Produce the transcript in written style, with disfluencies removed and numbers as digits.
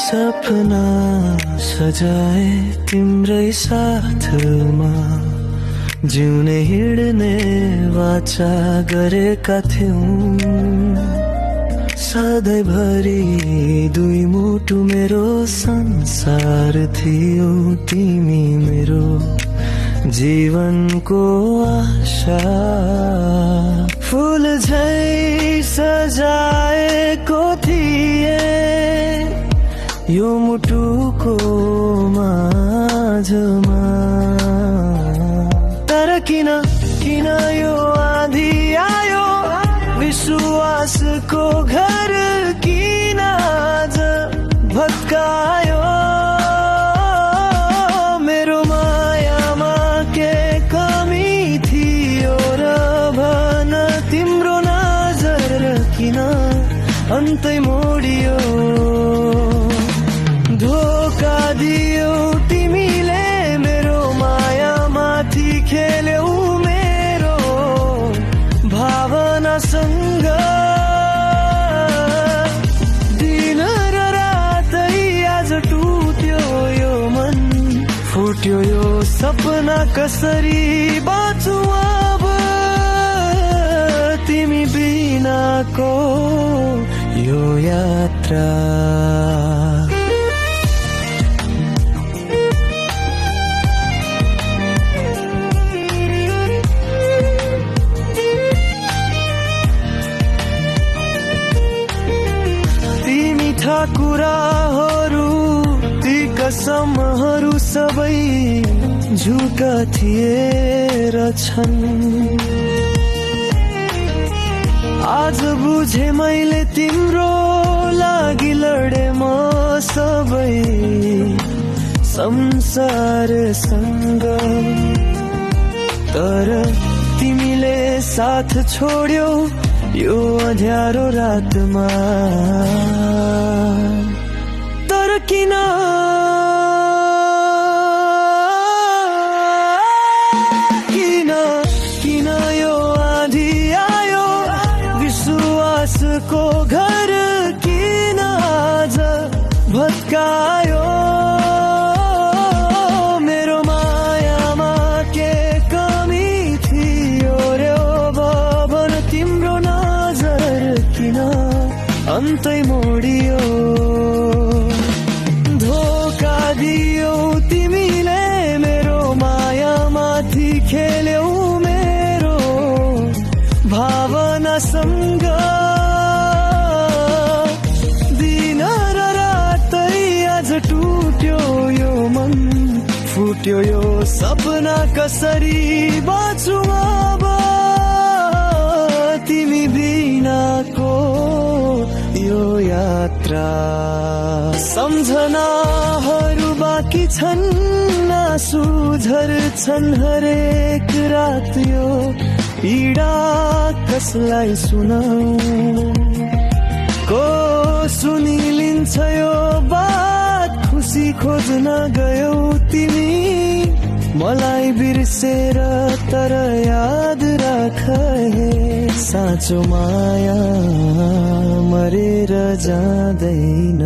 सपना सजाए तिम्रै साथमा जिउने हिँड्ने वाचा गरेका थियौं सधैँभरि दुई मुटु मेरो संसार थियो तिमी मेरो जीवनको आशा फूल झै सजाएको थिए यो मुटुको माझमा तर किन यो आँधी आयो विश्वासको घर किन आज भत्कायो मेरो मायामा के कमी थियो र भन तिम्रो नजर किन अन्तै मोडियो धोका दियो तिमीले मेरो मायामाथि खेल्यौ मेरो भावनासँग दिन र रातै आज टुट्यो यो मन फुट्यो यो सपना कसरी बाँचु अब तिमी बिनाको यो यात्रा कुराहरू ती कसमहरू सबै झुका थिए र छन् आज बुझे मैले तिम्रो लागि लडे म सबै संसारसँग तर तिमीले साथ छोड्यौ यो अँध्यारो रातमा तर किन यो आँधी आयो विश्वासको घर किन आज भत्कायो मेरो मायामा के कमी थियो रे भवन तिम्रो नजर किन अन्तै मोडियो धोका दियो तिमीले मेरो मायामाथि खेल्यौ मेरो भावनासँग दिन र रातै आज टुट्यो यो मन फुट्यो यो सपना कसरी बाँचु अब तिमी बिनाको यो यात्रा सम्झनाहरू बाँकी छन् आँसु झर्छन् हरेक रात यो पीडा कसलाई सुनाऊ को सुनिलिन्छ यो बात खुसी खोज्न गयौ तिमी मलाई बिर्सेर तर याद राख साँचो माया मरेर जाँदैन।